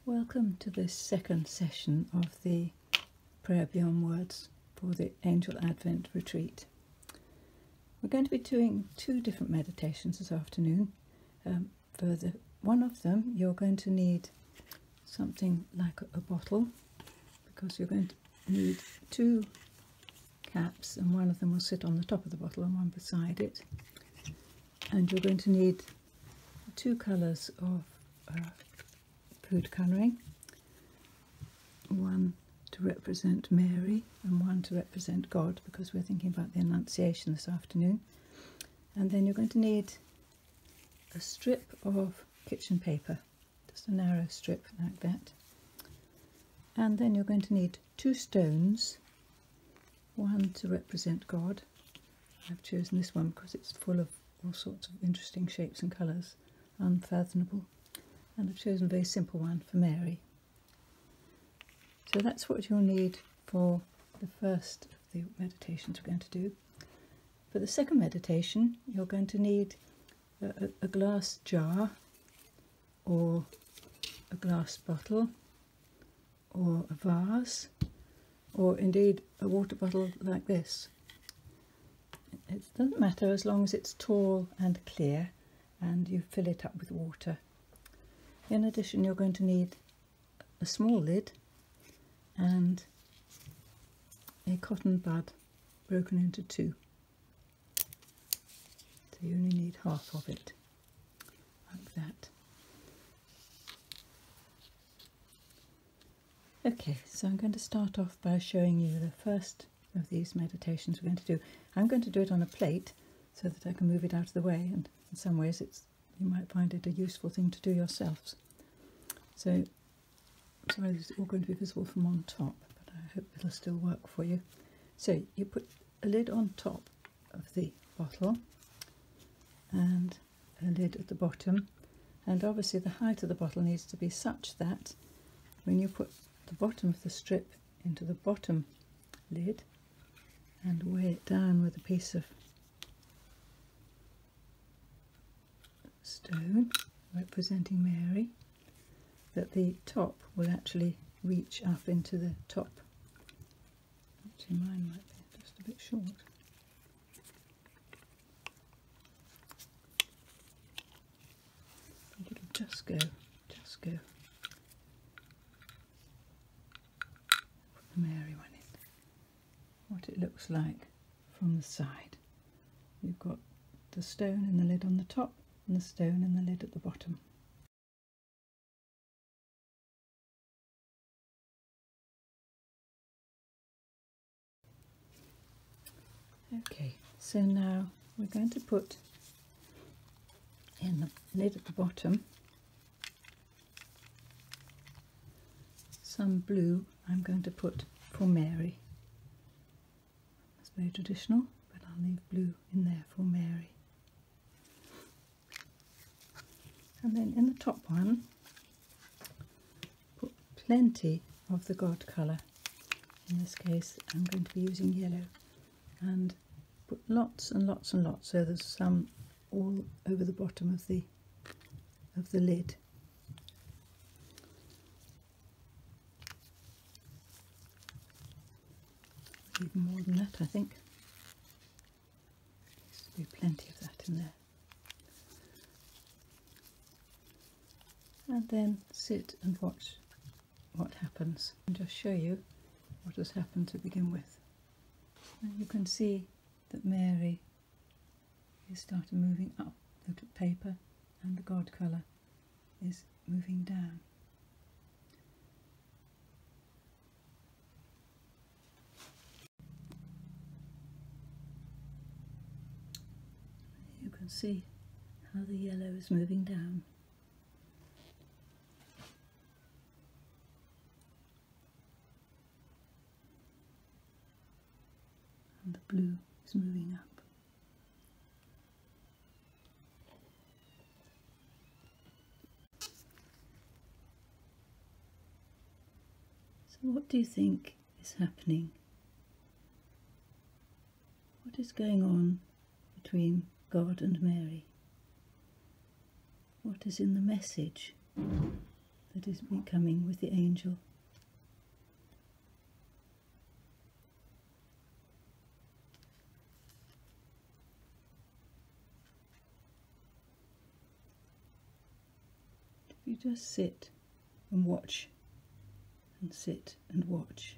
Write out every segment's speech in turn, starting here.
Welcome to this second session of the Prayer Beyond Words for the Angel Advent Retreat. We're going to be doing two different meditations this afternoon. For one of them you're going to need something like a bottle, because you're going to need two caps, and one of them will sit on the top of the bottle and one beside it. And you're going to need two colours of food colouring, one to represent Mary and one to represent God, because we're thinking about the Annunciation this afternoon. And then you're going to need a strip of kitchen paper, just a narrow strip like that. And then you're going to need two stones, one to represent God. I've chosen this one because it's full of all sorts of interesting shapes and colours, unfathomable. And I've chosen a very simple one for Mary. So that's what you'll need for the first of the meditations we're going to do. For the second meditation, you're going to need a glass jar, or a glass bottle, or a vase, or indeed a water bottle like this. It doesn't matter as long as it's tall and clear and you fill it up with water. In addition, you're going to need a small lid and a cotton bud broken into two. So you only need half of it, like that. Okay, so I'm going to start off by showing you the first of these meditations we're going to do. I'm going to do it on a plate so that I can move it out of the way, and in some ways you might find it a useful thing to do yourselves. So, sorry, this is all going to be visible from on top, but I hope it'll still work for you. So you put a lid on top of the bottle and a lid at the bottom, and obviously the height of the bottle needs to be such that when you put the bottom of the strip into the bottom lid and weigh it down with a piece of stone representing Mary, that the top will actually reach up into the top. Actually, mine might be just a bit short. I think it'll just go. Put the Mary one in. What it looks like from the side. You've got the stone and the lid on the top, and the stone and the lid at the bottom. Okay, so now we're going to put in the lid at the bottom some blue. I'm going to put for Mary. It's very traditional, but I'll leave blue in there for Mary. And then in the top one, put plenty of the God colour. In this case, I'm going to be using yellow, and put lots and lots and lots, so there's some all over the bottom of the lid. Even more than that, I think. Needs to be plenty of that in there. And then sit and watch what happens, and just show you what has happened to begin with. And you can see that Mary is started moving up the paper, and the God colour is moving down. You can see how the yellow is moving down. And the blue is moving up. So what do you think is happening? What is going on between God and Mary? What is in the message that is becoming with the angel. If you just sit and watch, and sit and watch.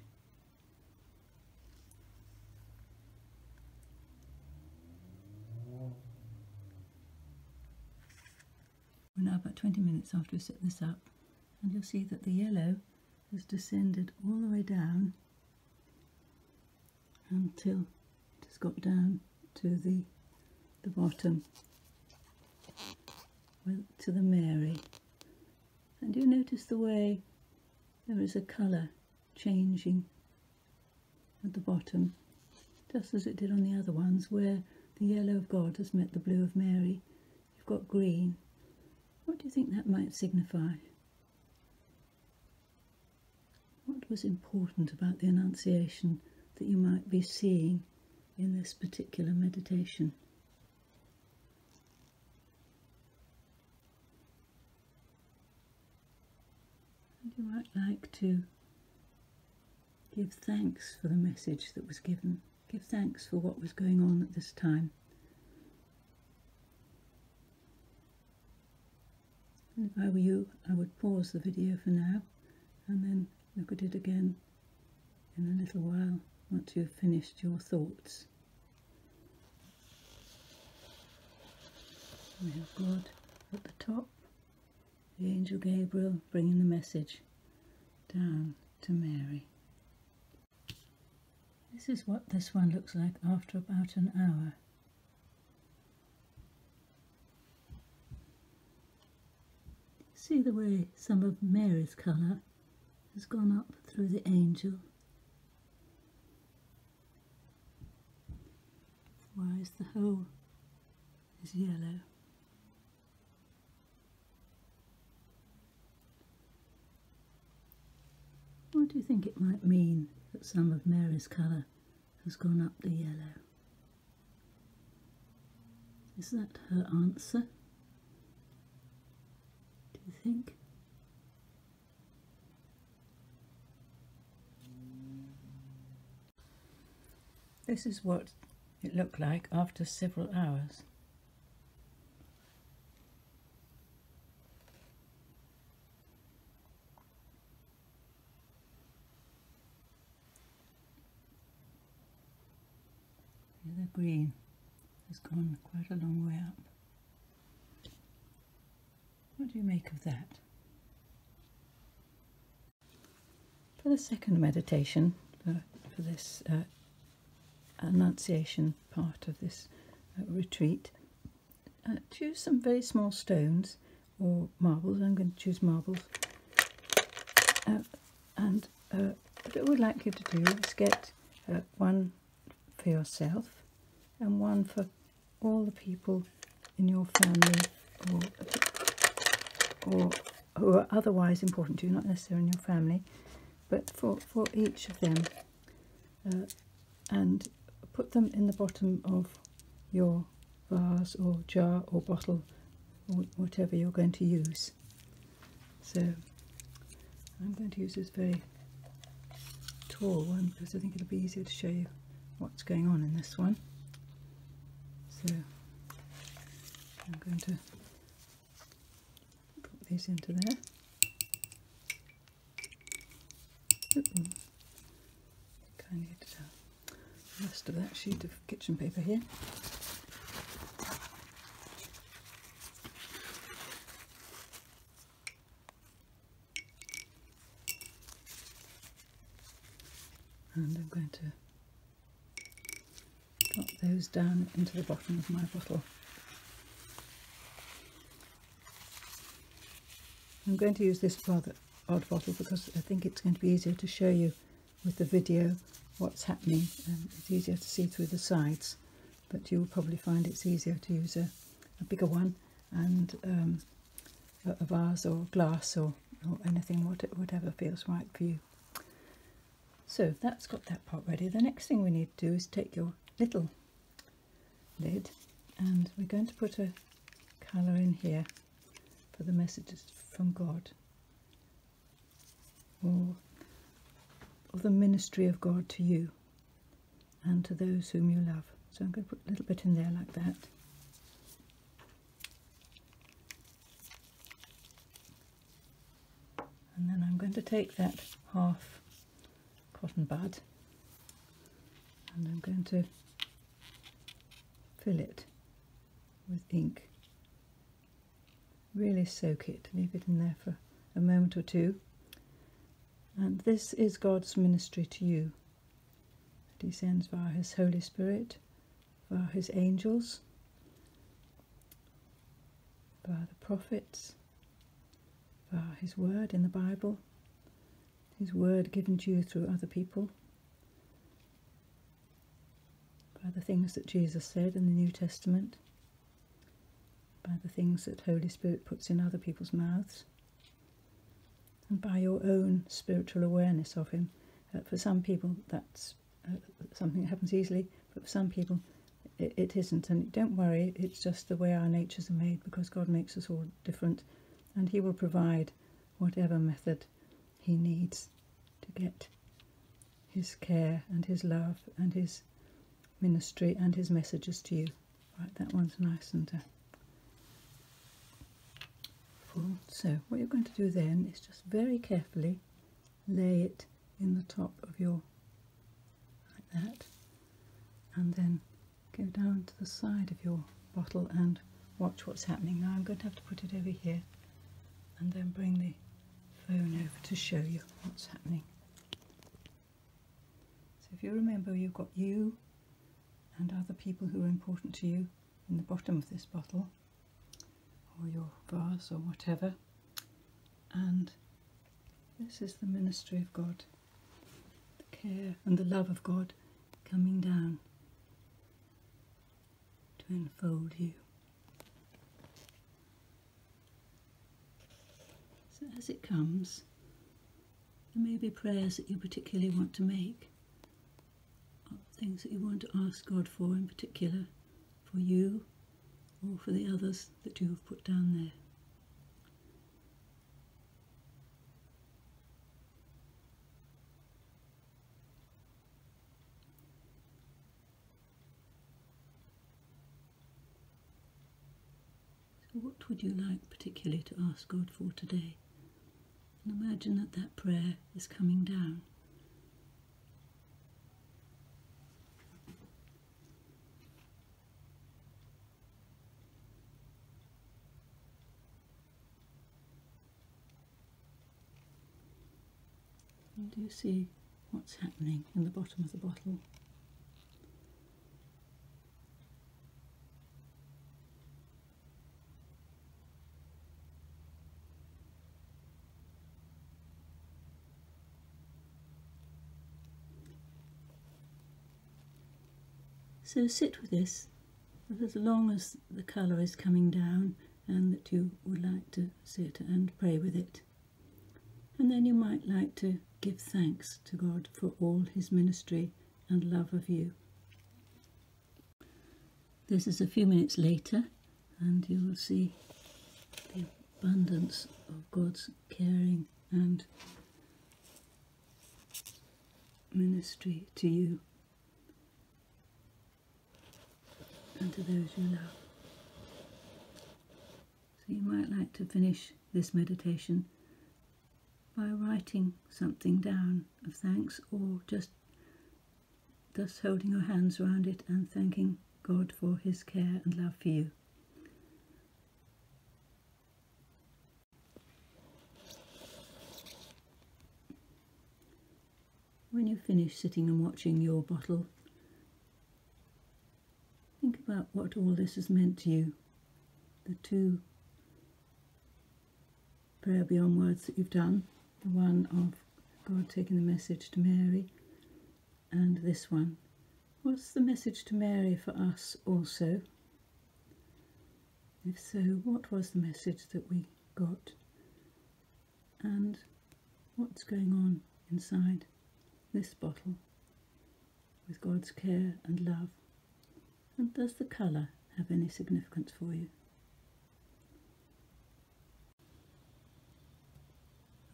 We're now about 20 minutes after we set this up, and you'll see that the yellow has descended all the way down until it has got down to the bottom, to the Mary. And you notice the way there is a colour changing at the bottom, just as it did on the other ones, where the yellow of God has met the blue of Mary. You've got green. What do you think that might signify? What was important about the Annunciation that you might be seeing in this particular meditation? And you might like to give thanks for the message that was given. Give thanks for what was going on at this time. And if I were you, I would pause the video for now and then look at it again in a little while once you've finished your thoughts. We have God at the top, the angel Gabriel bringing the message down to Mary. This is what this one looks like after about an hour. See the way some of Mary's colour has gone up through the angel, whereas the whole is yellow. What do you think it might mean that some of Mary's colour has gone up the yellow? Is that her answer? Do you think? This is what it looked like after several hours. The green has gone quite a long way up. What do you make of that? For the second meditation, for this Annunciation part of this retreat, choose some very small stones or marbles. I'm going to choose marbles. And what I would like you to do is get one for yourself and one for all the people in your family or who are otherwise important to you, not necessarily in your family, but for each of them, and put them in the bottom of your vase or jar or bottle or whatever you're going to use. So I'm going to use this very tall one because I think it'll be easier to show you what's going on in this one. So I'm going to put these into there. I need the rest of that sheet of kitchen paper here. And I'm going to drop those down into the bottom of my bottle. I'm going to use this rather odd bottle because I think it's going to be easier to show you with the video what's happening. It's easier to see through the sides, but you'll probably find it's easier to use a bigger one and a vase or glass or anything, whatever feels right for you. So that's got that part ready. The next thing we need to do is take your little lid and we're going to put a colour in here for the messages from God. or of the ministry of God to you and to those whom you love. So I'm going to put a little bit in there like that. And then I'm going to take that half cotton bud and I'm going to fill it with ink. Really soak it, leave it in there for a moment or two. And this is God's ministry to you, that he sends via his Holy Spirit, via his angels, via the prophets, via his word in the Bible, his word given to you through other people, by the things that Jesus said in the New Testament, by the things that Holy Spirit puts in other people's mouths, and by your own spiritual awareness of him. For some people that's something that happens easily, but for some people it isn't. And don't worry, it's just the way our natures are made, because God makes us all different, and he will provide whatever method he needs to get his care and his love and his ministry and his messages to you. Right, that one's nice and full. So what you're going to do then is just very carefully lay it in the top of your, like that, and then go down to the side of your bottle and watch what's happening. Now I'm going to have to put it over here and then bring the phone over to show you what's happening. So if you remember, you've got you and other people who are important to you in the bottom of this bottle or your vase or whatever, and this is the ministry of God, the care and the love of God coming down to enfold you. So as it comes, there may be prayers that you particularly want to make, or things that you want to ask God for in particular, for you or for the others that you have put down there. So what would you like particularly to ask God for today? And imagine that that prayer is coming down. And do you see what's happening in the bottom of the bottle? So sit with this for as long as the colour is coming down and that you would like to sit and pray with it. And then you might like to give thanks to God for all his ministry and love of you. This is a few minutes later, and you will see the abundance of God's caring and ministry to you and to those you love. So you might like to finish this meditation by writing something down of thanks, or just holding your hands around it and thanking God for his care and love for you. When you finish sitting and watching your bottle, think about what all this has meant to you. The two prayer beyond words that you've done, the one of God taking the message to Mary, and this one. Was the message to Mary for us also? If so, what was the message that we got? And what's going on inside this bottle with God's care and love? And does the colour have any significance for you?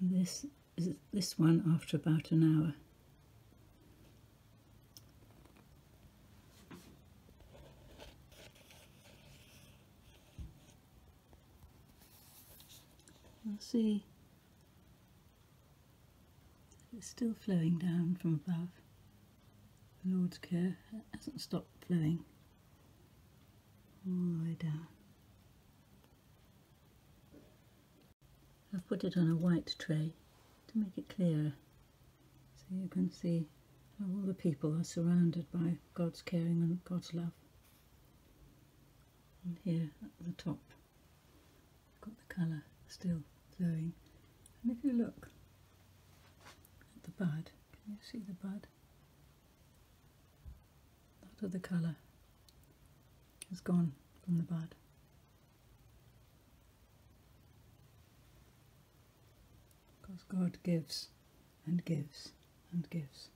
And this this one after about an hour. You'll see it's still flowing down from above. The Lord's care hasn't stopped flowing all the way down. I've put it on a white tray to make it clearer, so you can see how all the people are surrounded by God's caring and God's love. And here at the top, you've got the colour still flowing. And if you look at the bud, can you see the bud? A lot of the colour has gone from the bud. Because God gives and gives and gives.